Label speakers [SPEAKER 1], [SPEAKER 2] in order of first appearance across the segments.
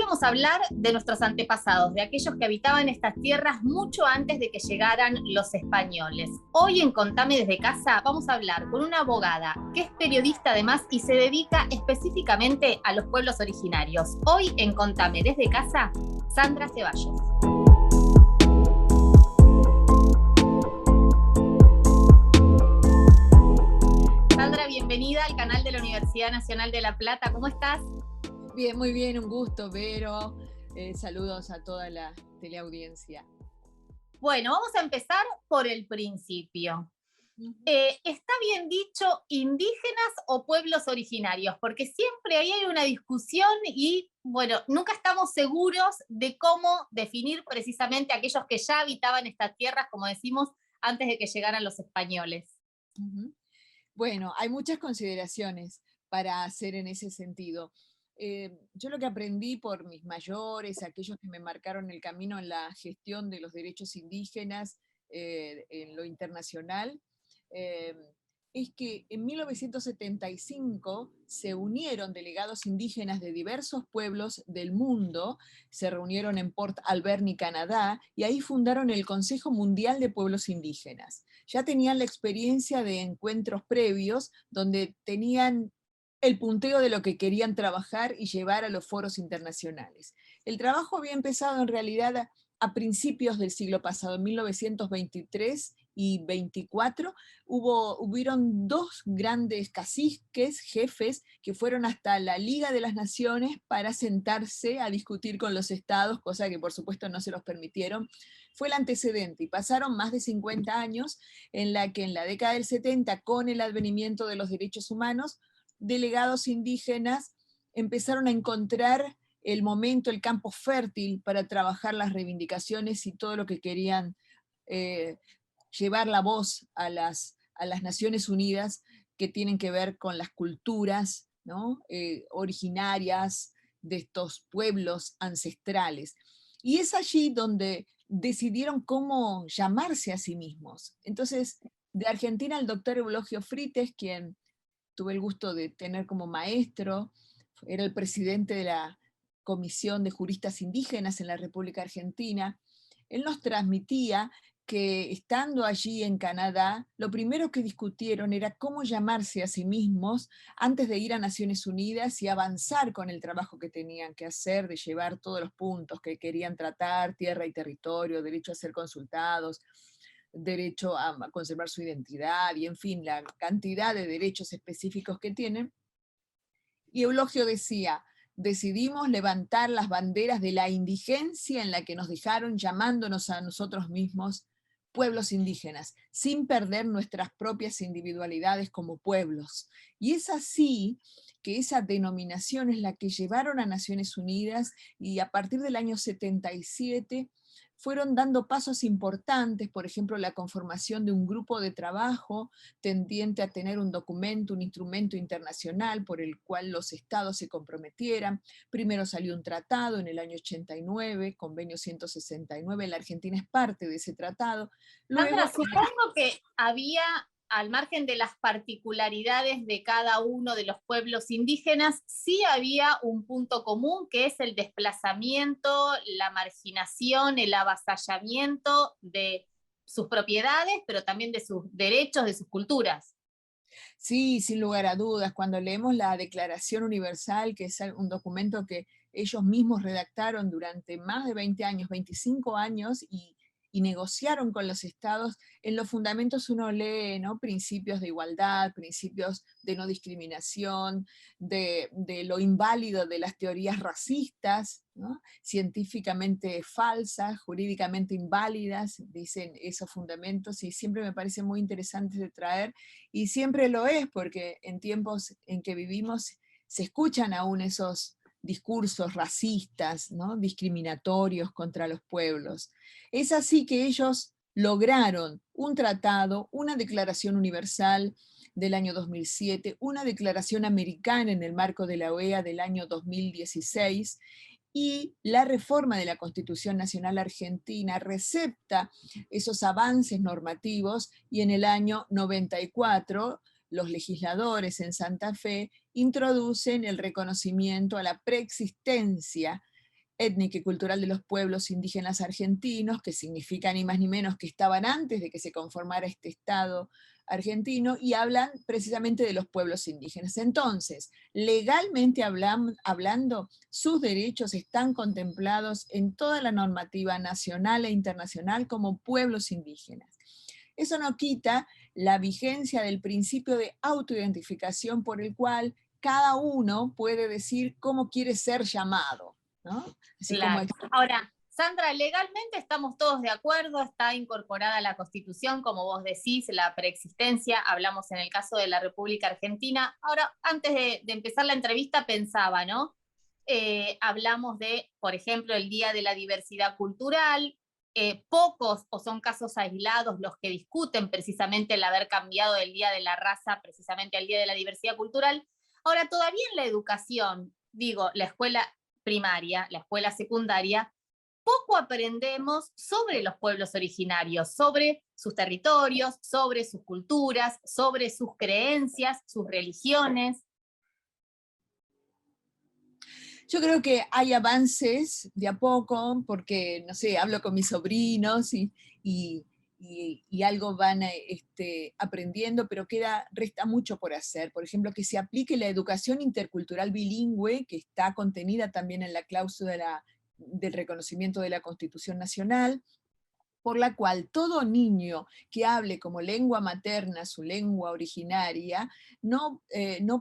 [SPEAKER 1] vamos a hablar de nuestros antepasados, de aquellos que habitaban estas tierras mucho antes de que llegaran los españoles. Hoy en Contame desde casa vamos a hablar con una abogada que es periodista además y se dedica específicamente a los pueblos originarios. Hoy en Contame desde casa, Sandra Ceballos. Sandra, bienvenida al canal de la Universidad Nacional de La Plata. ¿Cómo estás?
[SPEAKER 2] Bien, muy bien, un gusto, Vero. Saludos a toda la teleaudiencia.
[SPEAKER 1] Bueno, vamos a empezar por el principio. ¿Está bien dicho indígenas o pueblos originarios? Porque siempre ahí hay una discusión y, bueno, nunca estamos seguros de cómo definir precisamente aquellos que ya habitaban estas tierras, como decimos, antes de que llegaran los españoles.
[SPEAKER 2] Bueno, hay muchas consideraciones para hacer en ese sentido. Yo lo que aprendí por mis mayores, aquellos que me marcaron el camino en la gestión de los derechos indígenas en lo internacional, es que en 1975 se unieron delegados indígenas de diversos pueblos del mundo, se reunieron en Port Alberni, Canadá, y ahí fundaron el Consejo Mundial de Pueblos Indígenas. Ya tenían la experiencia de encuentros previos donde tenían el punteo de lo que querían trabajar y llevar a los foros internacionales. El trabajo había empezado en realidad a principios del siglo pasado, en 1923 y 24, hubieron dos grandes caciques, jefes, que fueron hasta la Liga de las Naciones para sentarse a discutir con los estados, cosa que por supuesto no se los permitieron. Fue el antecedente, y pasaron más de 50 años en la que en la década del 70, con el advenimiento de los derechos humanos, delegados indígenas empezaron a encontrar el momento, el campo fértil para trabajar las reivindicaciones y todo lo que querían llevar la voz a las Naciones Unidas, que tienen que ver con las culturas, ¿no? Originarias de estos pueblos ancestrales. Y es allí donde decidieron cómo llamarse a sí mismos. Entonces, de Argentina, el doctor Eulogio Frites, quien tuve el gusto de tener como maestro, era el presidente de la Comisión de Juristas Indígenas en la República Argentina. Él nos transmitía que estando allí en Canadá, lo primero que discutieron era cómo llamarse a sí mismos antes de ir a Naciones Unidas y avanzar con el trabajo que tenían que hacer, de llevar todos los puntos que querían tratar, tierra y territorio, derecho a ser consultados, derecho a conservar su identidad y, en fin, la cantidad de derechos específicos que tienen. Y Eulogio decía: decidimos levantar las banderas de la indigencia en la que nos dejaron, llamándonos a nosotros mismos pueblos indígenas, sin perder nuestras propias individualidades como pueblos. Y es así que esa denominación es la que llevaron a Naciones Unidas, y a partir del año 77 fueron dando pasos importantes, por ejemplo, la conformación de un grupo de trabajo tendiente a tener un documento, un instrumento internacional por el cual los estados se comprometieran. Primero salió un tratado en el año 89, Convenio 169, la Argentina es parte de ese tratado. Luego,
[SPEAKER 1] Sandra, supongo que había, al margen de las particularidades de cada uno de los pueblos indígenas, sí había un punto común, que es el desplazamiento, la marginación, el avasallamiento de sus propiedades, pero también de sus derechos, de sus culturas.
[SPEAKER 2] sí, sin lugar a dudas, cuando leemos la Declaración Universal, que es un documento que ellos mismos redactaron durante más de 20 años, 25 años, y negociaron con los estados, en los fundamentos uno lee, ¿no?, principios de igualdad, principios de no discriminación, de lo inválido de las teorías racistas, ¿no?, científicamente falsas, jurídicamente inválidas, dicen esos fundamentos, y siempre me parece muy interesante de traer, y siempre lo es, porque en tiempos en que vivimos se escuchan aún esos discursos racistas, ¿no?, discriminatorios contra los pueblos. Es así que ellos lograron un tratado, una declaración universal del año 2007, una declaración americana en el marco de la OEA del año 2016, y la reforma de la Constitución Nacional Argentina recepta esos avances normativos, y en el año 94 los legisladores en Santa Fe introducen el reconocimiento a la preexistencia étnica y cultural de los pueblos indígenas argentinos, que significa ni más ni menos que estaban antes de que se conformara este Estado argentino, y hablan precisamente de los pueblos indígenas. Entonces, legalmente hablando, sus derechos están contemplados en toda la normativa nacional e internacional como pueblos indígenas. Eso no quita la vigencia del principio de autoidentificación por el cual cada uno puede decir cómo quiere ser llamado, ¿no? Así como
[SPEAKER 1] Claro. Ahora, Sandra, legalmente estamos todos de acuerdo, está incorporada a la Constitución, como vos decís, la preexistencia, hablamos en el caso de la República Argentina. Ahora, antes de empezar la entrevista pensaba, ¿no? Hablamos de, por ejemplo, el Día de la Diversidad Cultural, pocos o son casos aislados los que discuten precisamente el haber cambiado del Día de la Raza precisamente al Día de la Diversidad Cultural. Ahora, todavía en la educación, digo, la escuela primaria, la escuela secundaria, poco aprendemos sobre los pueblos originarios, sobre sus territorios, sobre sus culturas, sobre sus creencias, sus religiones.
[SPEAKER 2] yo creo que hay avances de a poco, porque, no sé, hablo con mis sobrinos y, y algo van aprendiendo, pero resta mucho por hacer. Por ejemplo, que se aplique la educación intercultural bilingüe, que está contenida también en la cláusula del reconocimiento de la Constitución Nacional, por la cual todo niño que hable como lengua materna su lengua originaria no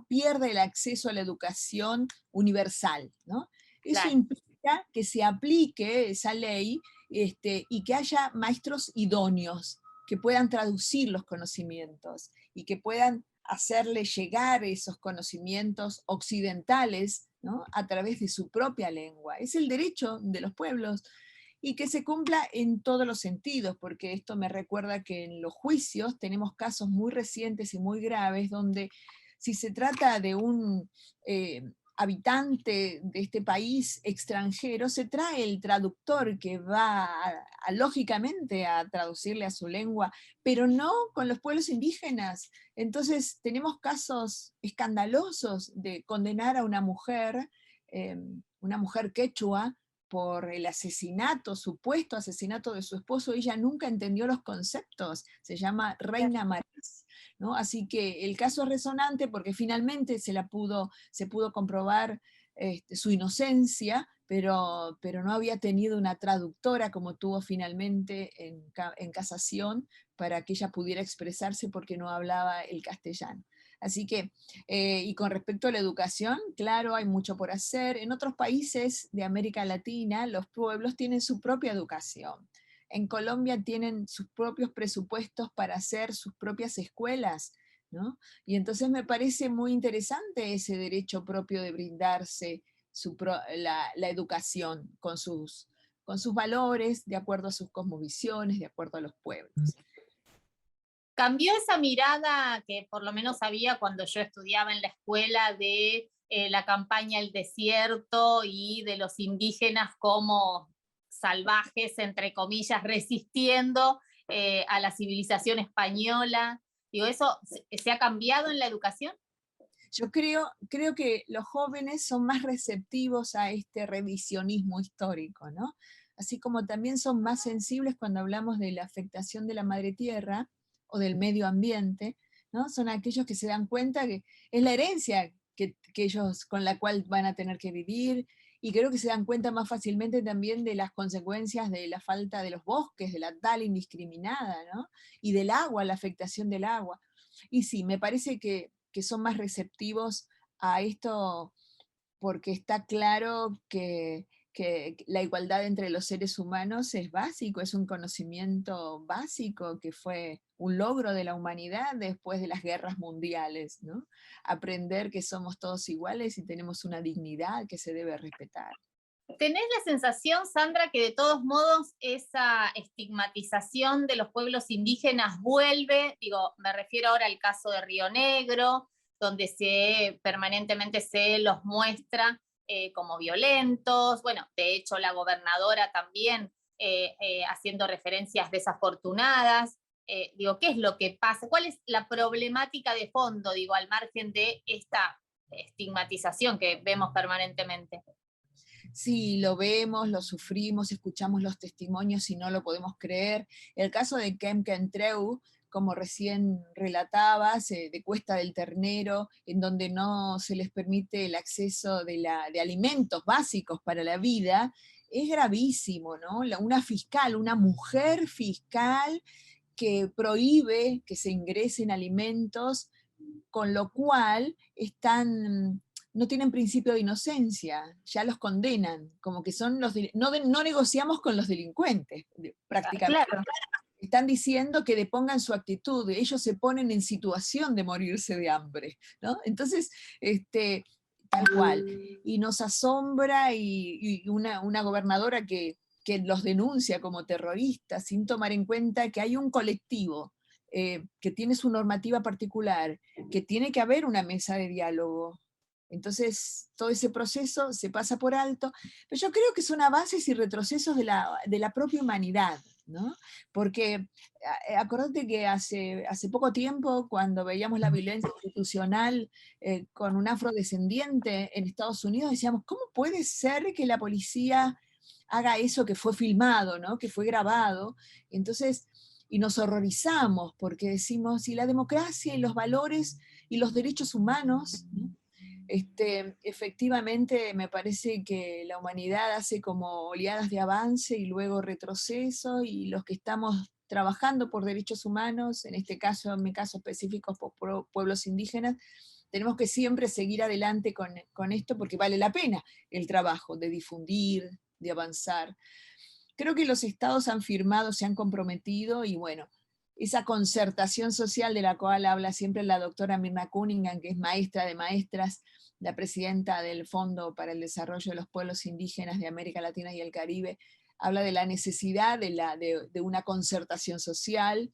[SPEAKER 2] pierde el acceso a la educación universal, ¿no? Eso
[SPEAKER 1] Claro.
[SPEAKER 2] implica que se aplique esa ley y que haya maestros idóneos que puedan traducir los conocimientos y que puedan hacerle llegar esos conocimientos occidentales, ¿no? A través de su propia lengua. Es el derecho de los pueblos y que se cumpla en todos los sentidos, porque esto me recuerda que en los juicios tenemos casos muy recientes y muy graves donde si se trata de un habitante de este país extranjero, se trae el traductor que va lógicamente a traducirle a su lengua, pero no con los pueblos indígenas. Entonces tenemos casos escandalosos de condenar a una mujer quechua, por el asesinato, supuesto asesinato de su esposo. Ella nunca entendió los conceptos, se llama Reina Marís, ¿no? Así que el caso es resonante porque finalmente se pudo comprobar su inocencia, pero no había tenido una traductora como tuvo finalmente en casación para que ella pudiera expresarse porque no hablaba el castellano. Así que, y con respecto a la educación, claro, hay mucho por hacer. En otros países de América Latina, los pueblos tienen su propia educación. En Colombia tienen sus propios presupuestos para hacer sus propias escuelas, ¿no? Y entonces me parece muy interesante ese derecho propio de brindarse la educación con sus valores, de acuerdo a sus cosmovisiones, de acuerdo a los pueblos.
[SPEAKER 1] Cambió esa mirada que por lo menos había cuando yo estudiaba en la escuela de la campaña El Desierto y de los indígenas como salvajes, entre comillas, resistiendo a la civilización española. Digo, ¿eso se ha cambiado en la educación?
[SPEAKER 2] Yo creo que los jóvenes son más receptivos a este revisionismo histórico, ¿no? Así como también son más sensibles cuando hablamos de la afectación de la madre tierra o del medio ambiente, ¿no? Son aquellos que se dan cuenta que es la herencia que ellos con la cual van a tener que vivir, y creo que se dan cuenta más fácilmente también de las consecuencias de la falta de los bosques, de la tala indiscriminada, ¿no? Y del agua, la afectación del agua. Y sí, me parece que son más receptivos a esto porque está claro que la igualdad entre los seres humanos es básico, es un conocimiento básico que fue un logro de la humanidad después de las guerras mundiales, ¿no? Aprender que somos todos iguales y tenemos una dignidad que se debe respetar.
[SPEAKER 1] ¿Tenés la sensación, Sandra, que de todos modos esa estigmatización de los pueblos indígenas vuelve? Digo, me refiero ahora al caso de Río Negro, donde permanentemente se los muestra como violentos. Bueno, de hecho la gobernadora también haciendo referencias desafortunadas. Digo, ¿qué es lo que pasa? ¿Cuál es la problemática de fondo, digo, al margen de esta estigmatización que vemos permanentemente?
[SPEAKER 2] Sí, lo vemos, lo sufrimos, escuchamos los testimonios y no lo podemos creer. El caso de Kem Kentreu, como recién relatabas, de Cuesta del Ternero, en donde no se les permite el acceso de alimentos básicos para la vida, es gravísimo, ¿no? Una fiscal, una mujer fiscal que prohíbe que se ingresen alimentos, con lo cual no tienen principio de inocencia, ya los condenan, como que son no negociamos con los delincuentes, prácticamente.
[SPEAKER 1] Claro.
[SPEAKER 2] Están diciendo que depongan su actitud, ellos se ponen en situación de morirse de hambre, ¿no? Entonces, tal cual. Y nos asombra y una gobernadora que los denuncia como terroristas sin tomar en cuenta que hay un colectivo que tiene su normativa particular, que tiene que haber una mesa de diálogo. Entonces, todo ese proceso se pasa por alto, pero yo creo que son avances y retrocesos de la propia humanidad, ¿no? Porque acordate que hace poco tiempo, cuando veíamos la violencia institucional con un afrodescendiente en Estados Unidos, decíamos, ¿cómo puede ser que la policía haga eso que fue filmado, ¿no? Que fue grabado? Entonces, y nos horrorizamos porque decimos, y la democracia y los valores y los derechos humanos, ¿no? Efectivamente me parece que la humanidad hace como oleadas de avance y luego retroceso, y los que estamos trabajando por derechos humanos, en este caso, en mi caso específico, por pueblos indígenas, tenemos que siempre seguir adelante con esto porque vale la pena el trabajo de difundir, de avanzar. Creo que los estados han firmado, se han comprometido, y bueno, esa concertación social de la cual habla siempre la doctora Mirna Cunningham, que es maestra de maestras, la presidenta del Fondo para el Desarrollo de los Pueblos Indígenas de América Latina y el Caribe, habla de la necesidad de una concertación social.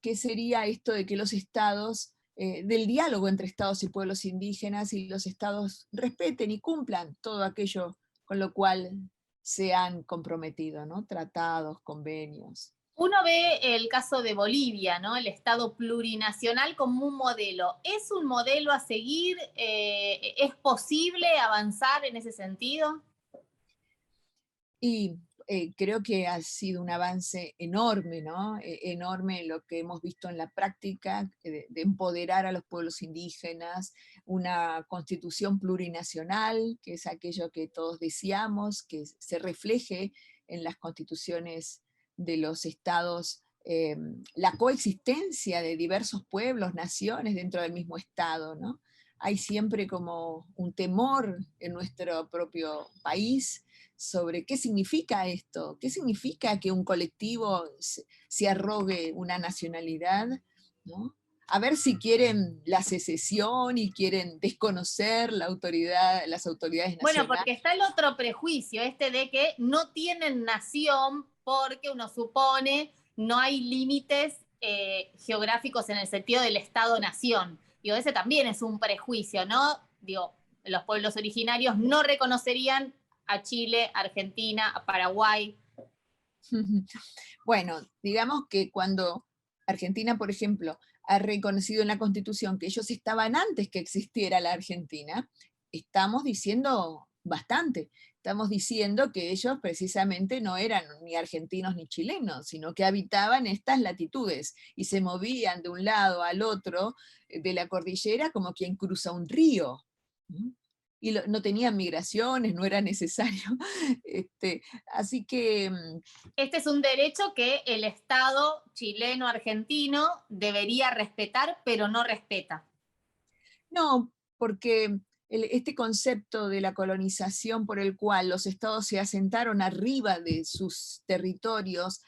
[SPEAKER 2] ¿Qué sería esto de que los estados, del diálogo entre estados y pueblos indígenas, y los estados respeten y cumplan todo aquello con lo cual se han comprometido, ¿no? Tratados, convenios.
[SPEAKER 1] Uno ve el caso de Bolivia, ¿no? El Estado plurinacional como un modelo. ¿Es un modelo a seguir? ¿Es posible avanzar en ese sentido?
[SPEAKER 2] Y creo que ha sido un avance enorme, ¿no? Enorme lo que hemos visto en la práctica, de empoderar a los pueblos indígenas, una constitución plurinacional, que es aquello que todos deseamos, que se refleje en las constituciones de los estados, la coexistencia de diversos pueblos, naciones dentro del mismo estado, ¿no? Hay siempre como un temor en nuestro propio país sobre qué significa esto, qué significa que un colectivo se arrogue una nacionalidad, ¿no? A ver si quieren la secesión y quieren desconocer la autoridad, las autoridades
[SPEAKER 1] Bueno,
[SPEAKER 2] nacionales.
[SPEAKER 1] porque está el otro prejuicio, este de que no tienen nación porque uno supone no hay límites geográficos en el sentido del Estado-nación. Digo, ese también es un prejuicio, ¿no? Digo, los pueblos originarios no reconocerían a Chile, Argentina, a Paraguay.
[SPEAKER 2] Bueno, digamos que cuando Argentina, por ejemplo, ha reconocido en la Constitución que ellos estaban antes que existiera la Argentina, estamos diciendo bastante. Estamos diciendo que ellos precisamente no eran ni argentinos ni chilenos, sino que habitaban estas latitudes y se movían de un lado al otro de la cordillera como quien cruza un río. Y no tenían migraciones, no era necesario. Así que
[SPEAKER 1] Este es un derecho que el Estado chileno-argentino debería respetar, pero no respeta.
[SPEAKER 2] no, porque este concepto de la colonización por el cual los estados se asentaron arriba de sus territorios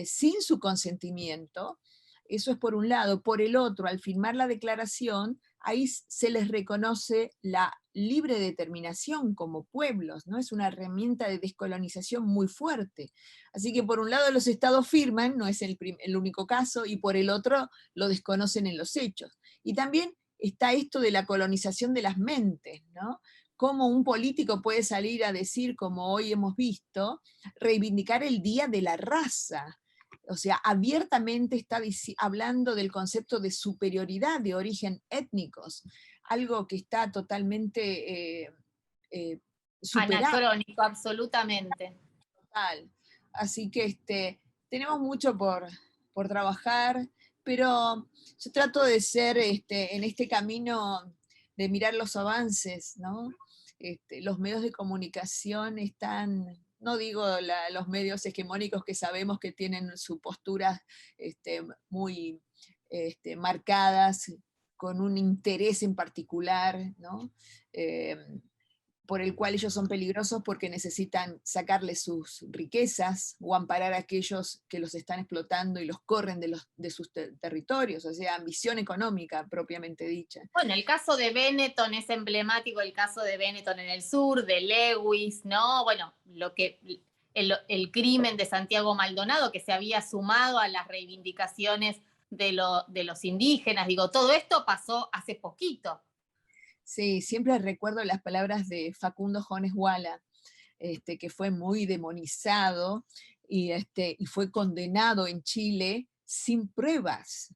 [SPEAKER 2] sin su consentimiento, eso es por un lado. Por el otro, al firmar la declaración, ahí se les reconoce la libre determinación como pueblos, ¿no? Es una herramienta de descolonización muy fuerte. Así que por un lado los estados firman, no es el único caso, y por el otro lo desconocen en los hechos. Y también está esto de la colonización de las mentes, ¿no? Cómo un político puede salir a decir, como hoy hemos visto, reivindicar el Día de la Raza. O sea, abiertamente está hablando del concepto de superioridad de origen étnicos, algo que está totalmente superado.
[SPEAKER 1] Anacrónico, absolutamente.
[SPEAKER 2] Total. Así que tenemos mucho por trabajar, pero yo trato de ser en este camino de mirar los avances, ¿no? Los medios de comunicación están, no digo los medios hegemónicos que sabemos que tienen sus posturas muy marcadas, con un interés en particular, ¿no? Eh, por el cual ellos son peligrosos porque necesitan sacarle sus riquezas o amparar a aquellos que los están explotando y los corren de sus territorios, o sea, ambición económica propiamente dicha.
[SPEAKER 1] Bueno, el caso de Benetton es emblemático, el caso de Benetton en el sur, de Lewis, ¿no? Bueno, el crimen de Santiago Maldonado, que se había sumado a las reivindicaciones de los indígenas, digo, todo esto pasó hace poquito.
[SPEAKER 2] Sí, siempre recuerdo las palabras de Facundo Jones Wala, que fue muy demonizado y fue condenado en Chile sin pruebas.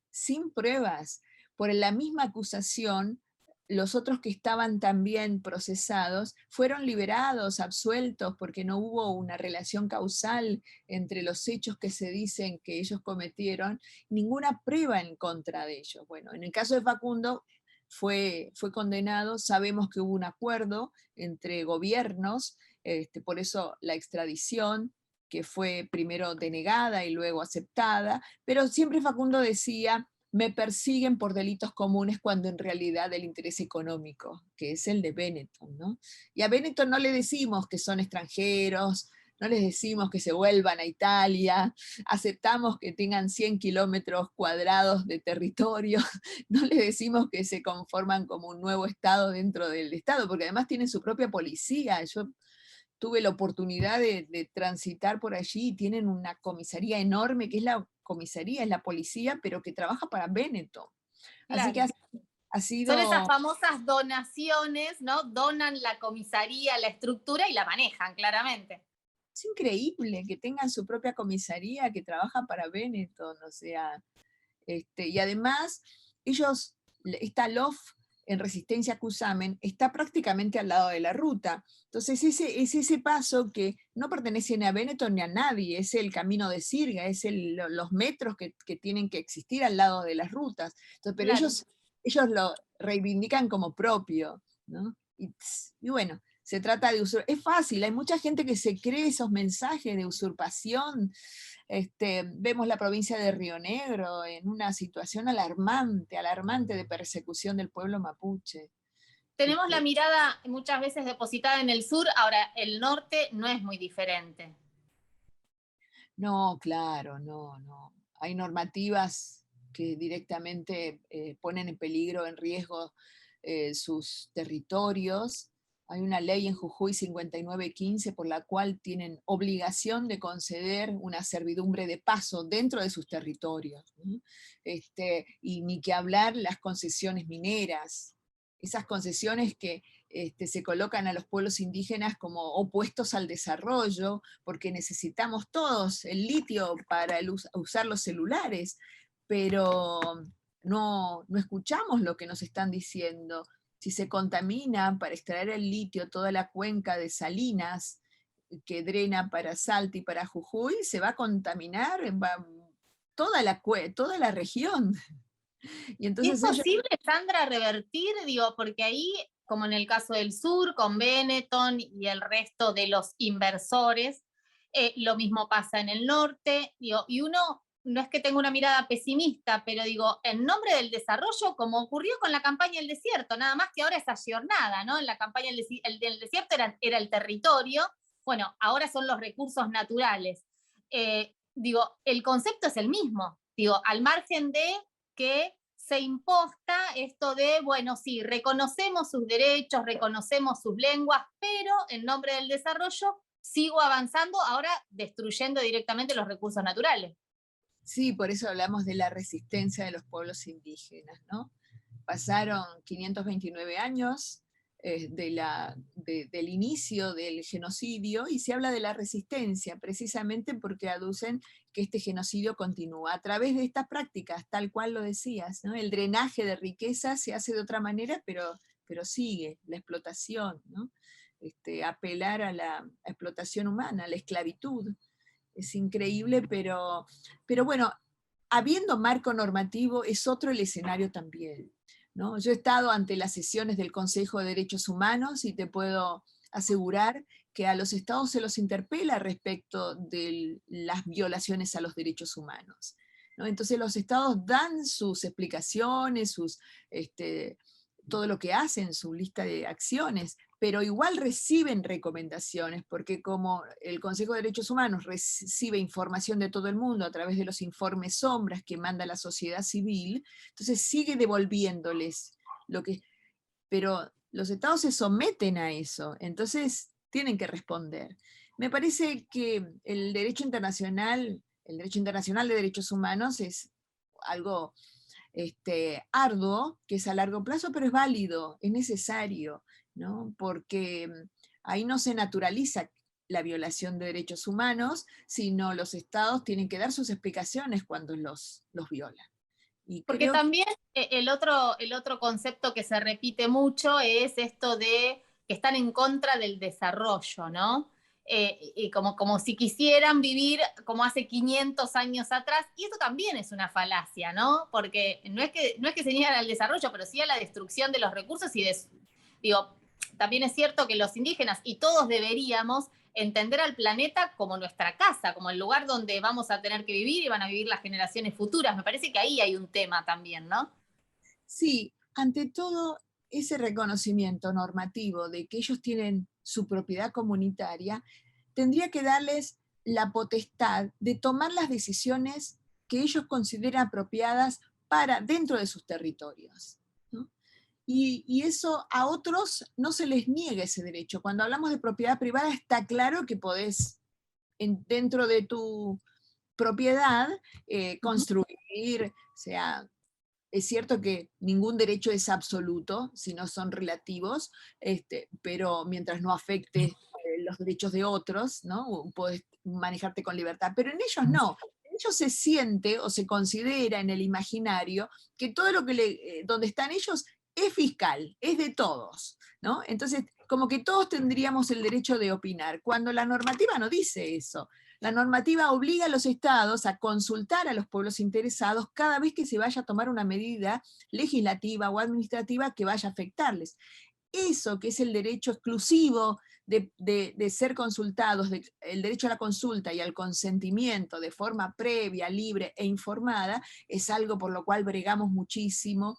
[SPEAKER 2] Por la misma acusación, los otros que estaban también procesados fueron liberados, absueltos, porque no hubo una relación causal entre los hechos que se dicen que ellos cometieron, ninguna prueba en contra de ellos. Bueno, en el caso de Facundo fue condenado, sabemos que hubo un acuerdo entre gobiernos, por eso la extradición, que fue primero denegada y luego aceptada, pero siempre Facundo decía, me persiguen por delitos comunes cuando en realidad el interés económico, que es el de Benetton, ¿no? Y a Benetton no le decimos que son extranjeros, no les decimos que se vuelvan a Italia, aceptamos que tengan 100 kilómetros cuadrados de territorio, no les decimos que se conforman como un nuevo Estado dentro del Estado, porque además tienen su propia policía. Yo tuve la oportunidad de transitar por allí y tienen una comisaría enorme, que es la comisaría, es la policía, pero que trabaja para Benetton. Así que
[SPEAKER 1] Claro.
[SPEAKER 2] ha
[SPEAKER 1] Son
[SPEAKER 2] sido...
[SPEAKER 1] esas famosas donaciones, ¿no? Donan la comisaría, la estructura y la manejan, claramente.
[SPEAKER 2] Es increíble que tengan su propia comisaría que trabaja para Benetton, o sea, y además ellos, esta LOF en Resistencia a Cusamen está prácticamente al lado de la ruta. Entonces es ese paso que no pertenece ni a Benetton ni a nadie, es el camino de Sirga, es los metros que tienen que existir al lado de las rutas. Entonces, pero
[SPEAKER 1] Claro.
[SPEAKER 2] ellos lo reivindican como propio, ¿no? Y bueno, se trata de es fácil, hay mucha gente que se cree esos mensajes de usurpación. Vemos la provincia de Río Negro en una situación alarmante, alarmante de persecución del pueblo mapuche.
[SPEAKER 1] Tenemos la mirada muchas veces depositada en el sur, ahora el norte no es muy diferente.
[SPEAKER 2] No, claro, no, no. Hay normativas que directamente ponen en peligro, en riesgo sus territorios. Hay una ley en Jujuy 5915 por la cual tienen obligación de conceder una servidumbre de paso dentro de sus territorios, ¿no? Y ni que hablar las concesiones mineras, esas concesiones que se colocan a los pueblos indígenas como opuestos al desarrollo, porque necesitamos todos el litio para usar los celulares, pero no escuchamos lo que nos están diciendo. Si se contamina para extraer el litio toda la cuenca de Salinas que drena para Salta y para Jujuy, se va a contaminar toda la región. Y
[SPEAKER 1] ¿Y es
[SPEAKER 2] entonces ellos...
[SPEAKER 1] posible, Sandra, revertir? Digo, porque ahí, como en el caso del sur, con Benetton y el resto de los inversores, lo mismo pasa en el norte, digo, y uno no es que tenga una mirada pesimista, pero digo, en nombre del desarrollo, como ocurrió con la campaña del desierto, nada más que ahora es ayornada, ¿no? En la campaña del desierto era el territorio, bueno, ahora son los recursos naturales. Digo, el concepto es el mismo, digo, al margen de que se imposta esto de, bueno, sí, reconocemos sus derechos, reconocemos sus lenguas, pero en nombre del desarrollo sigo avanzando, ahora destruyendo directamente los recursos naturales.
[SPEAKER 2] Sí, por eso hablamos de la resistencia de los pueblos indígenas, ¿no? Pasaron 529 años del inicio del genocidio y se habla de la resistencia, precisamente porque aducen que este genocidio continúa a través de estas prácticas, tal cual lo decías, ¿no? El drenaje de riqueza se hace de otra manera, pero sigue, la explotación, ¿no? apelar a la explotación humana, a la esclavitud. Es increíble, pero bueno, habiendo marco normativo es otro el escenario también, ¿no? Yo he estado ante las sesiones del Consejo de Derechos Humanos y te puedo asegurar que a los estados se los interpela respecto de las violaciones a los derechos humanos, ¿no? Entonces los estados dan sus explicaciones, todo lo que hacen, su lista de acciones, pero igual reciben recomendaciones, porque como el Consejo de Derechos Humanos recibe información de todo el mundo a través de los informes sombras que manda la sociedad civil, entonces sigue devolviéndoles lo que... Pero los estados se someten a eso, entonces tienen que responder. Me parece que el derecho internacional de derechos humanos es algo arduo, que es a largo plazo, pero es válido, es necesario, ¿no? Porque ahí no se naturaliza la violación de derechos humanos, sino los estados tienen que dar sus explicaciones cuando los violan. Y
[SPEAKER 1] Porque
[SPEAKER 2] creo que
[SPEAKER 1] también el otro concepto que se repite mucho es esto de que están en contra del desarrollo, ¿no? Y como si quisieran vivir como hace 500 años atrás, y eso también es una falacia, ¿no? Porque no es que se niegan al desarrollo, pero sí a la destrucción de los recursos digo, también es cierto que los indígenas y todos deberíamos entender al planeta como nuestra casa, como el lugar donde vamos a tener que vivir y van a vivir las generaciones futuras. Me parece que ahí hay un tema también, ¿no?
[SPEAKER 2] sí, ante todo ese reconocimiento normativo de que ellos tienen su propiedad comunitaria, tendría que darles la potestad de tomar las decisiones que ellos consideran apropiadas para dentro de sus territorios, ¿no? Y eso a otros no se les niega ese derecho. Cuando hablamos de propiedad privada está claro que podés dentro de tu propiedad construir, o sea, es cierto que ningún derecho es absoluto, sino son relativos, pero mientras no afecte los derechos de otros, ¿no? Puedes manejarte con libertad. Pero en ellos no. En ellos se siente o se considera en el imaginario que todo lo que donde están ellos es fiscal, es de todos, ¿no? Entonces, como que todos tendríamos el derecho de opinar, cuando la normativa no dice eso. La normativa obliga a los estados a consultar a los pueblos interesados cada vez que se vaya a tomar una medida legislativa o administrativa que vaya a afectarles. Eso que es el derecho exclusivo de ser consultados, el derecho a la consulta y al consentimiento de forma previa, libre e informada, es algo por lo cual bregamos muchísimo,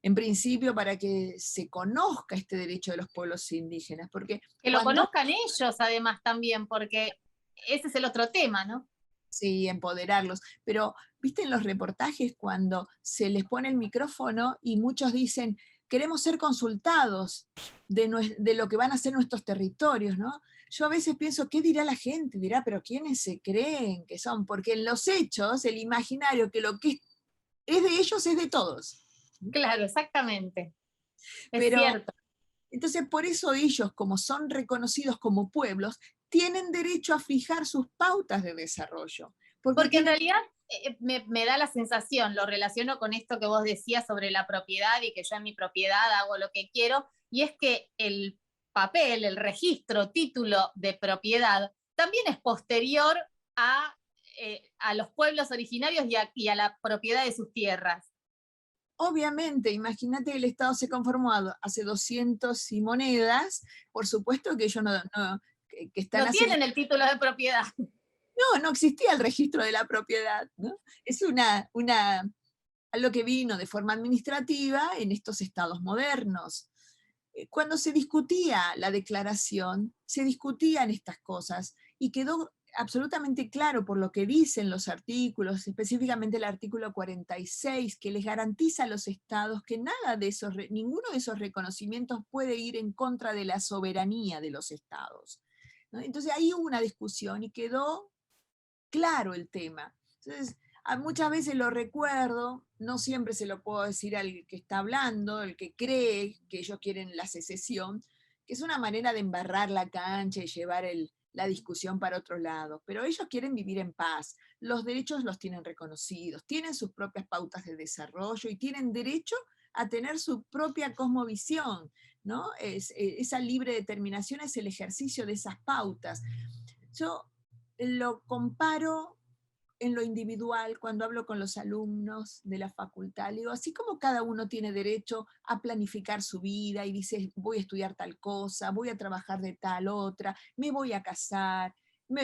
[SPEAKER 2] en principio para que se conozca este derecho de los pueblos indígenas, porque
[SPEAKER 1] Que lo
[SPEAKER 2] cuando
[SPEAKER 1] conozcan ellos además también, porque ese es el otro tema, ¿no?
[SPEAKER 2] sí, empoderarlos. Pero, ¿viste en los reportajes cuando se les pone el micrófono y muchos dicen, queremos ser consultados de lo que van a ser nuestros territorios, ¿no? Yo a veces pienso, ¿qué dirá la gente? Dirá, pero ¿quiénes se creen que son? Porque en los hechos, el imaginario, que lo que es de ellos es de todos.
[SPEAKER 1] Claro, exactamente. Es
[SPEAKER 2] Pero
[SPEAKER 1] cierto.
[SPEAKER 2] entonces, por eso ellos, como son reconocidos como pueblos, tienen derecho a fijar sus pautas de desarrollo, porque
[SPEAKER 1] Porque en
[SPEAKER 2] tienen...
[SPEAKER 1] realidad me da la sensación, lo relaciono con esto que vos decías sobre la propiedad y que yo en mi propiedad hago lo que quiero, y es que el papel, el registro, título de propiedad, también es posterior a los pueblos originarios y a la propiedad de sus tierras.
[SPEAKER 2] Obviamente, imagínate que el Estado se conformó hace 200 y monedas, por supuesto que ellos que están
[SPEAKER 1] No
[SPEAKER 2] hace...
[SPEAKER 1] tienen el título de propiedad.
[SPEAKER 2] No existía el registro de la propiedad, ¿no? Es algo que vino de forma administrativa en estos estados modernos. Cuando se discutía la declaración, se discutían estas cosas y quedó absolutamente claro por lo que dicen los artículos, específicamente el artículo 46, que les garantiza a los estados que ninguno de esos reconocimientos puede ir en contra de la soberanía de los estados, ¿no? Entonces ahí hubo una discusión y quedó claro el tema. Entonces, muchas veces lo recuerdo, no siempre se lo puedo decir al que está hablando, el que cree que ellos quieren la secesión, que es una manera de embarrar la cancha y llevar la discusión para otro lado, pero ellos quieren vivir en paz, los derechos los tienen reconocidos, tienen sus propias pautas de desarrollo y tienen derecho a tener su propia cosmovisión, ¿no? Esa libre determinación es el ejercicio de esas pautas. Yo lo comparo en lo individual, cuando hablo con los alumnos de la facultad, le digo, así como cada uno tiene derecho a planificar su vida y dice, voy a estudiar tal cosa, voy a trabajar de tal otra, me voy a casar,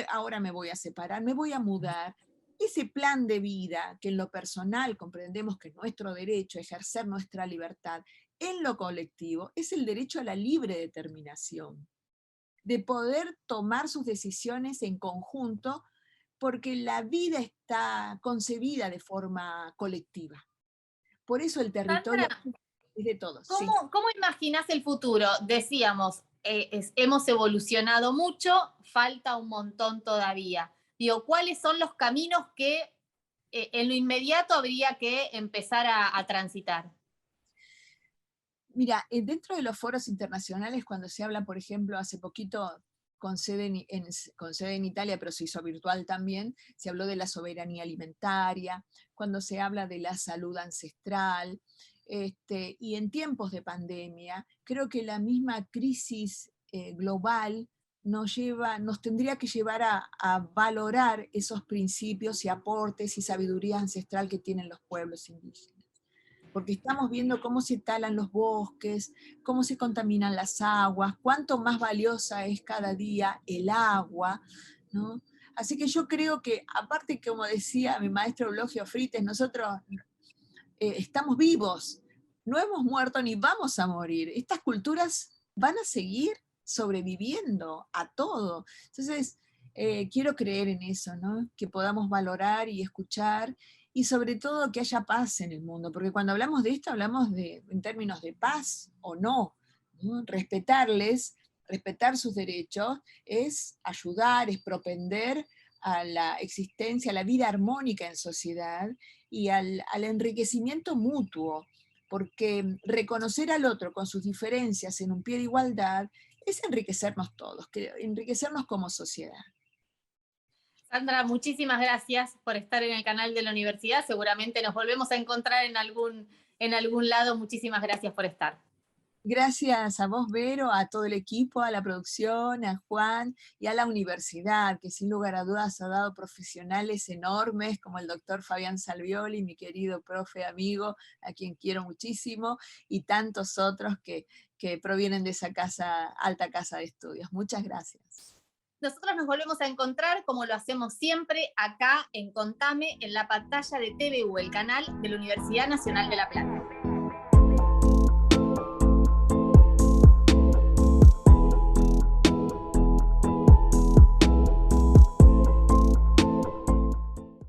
[SPEAKER 2] ahora me voy a separar, me voy a mudar. Ese plan de vida, que en lo personal comprendemos que es nuestro derecho a ejercer nuestra libertad, en lo colectivo es el derecho a la libre determinación, de poder tomar sus decisiones en conjunto, porque la vida está concebida de forma colectiva. Por eso el territorio
[SPEAKER 1] Sandra,
[SPEAKER 2] es de todos, sí.
[SPEAKER 1] ¿cómo imaginas el futuro? Decíamos, hemos evolucionado mucho, falta un montón todavía. Digo, ¿cuáles son los caminos que en lo inmediato habría que empezar a transitar?
[SPEAKER 2] Mira, dentro de los foros internacionales, cuando se habla, por ejemplo, hace poquito con sede en Italia, pero se hizo virtual también, se habló de la soberanía alimentaria, cuando se habla de la salud ancestral, y en tiempos de pandemia, creo que la misma crisis global nos tendría que llevar a valorar esos principios y aportes y sabiduría ancestral que tienen los pueblos indígenas, porque estamos viendo cómo se talan los bosques, cómo se contaminan las aguas, cuánto más valiosa es cada día el agua, ¿no? Así que yo creo que, aparte, como decía mi maestro Eulogio Frites, nosotros estamos vivos, no hemos muerto ni vamos a morir. Estas culturas van a seguir sobreviviendo a todo. Entonces, quiero creer en eso, ¿no? Que podamos valorar y escuchar, y sobre todo que haya paz en el mundo, porque cuando hablamos de esto hablamos en términos de paz o no, ¿no? Respetarles, respetar sus derechos, es ayudar, es propender a la existencia, a la vida armónica en sociedad y al enriquecimiento mutuo, porque reconocer al otro con sus diferencias en un pie de igualdad es enriquecernos todos, enriquecernos como sociedad.
[SPEAKER 1] Sandra, muchísimas gracias por estar en el canal de la universidad. Seguramente nos volvemos a encontrar en algún lado. Muchísimas gracias por estar.
[SPEAKER 2] Gracias a vos, Vero, a todo el equipo, a la producción, a Juan y a la universidad, que sin lugar a dudas ha dado profesionales enormes, como el doctor Fabián Salvioli, mi querido profe amigo, a quien quiero muchísimo, y tantos otros que provienen de esa alta casa de estudios. Muchas gracias.
[SPEAKER 1] Nosotros nos volvemos a encontrar, como lo hacemos siempre, acá en Contame, en la pantalla de TVU, el canal de la Universidad Nacional de La Plata.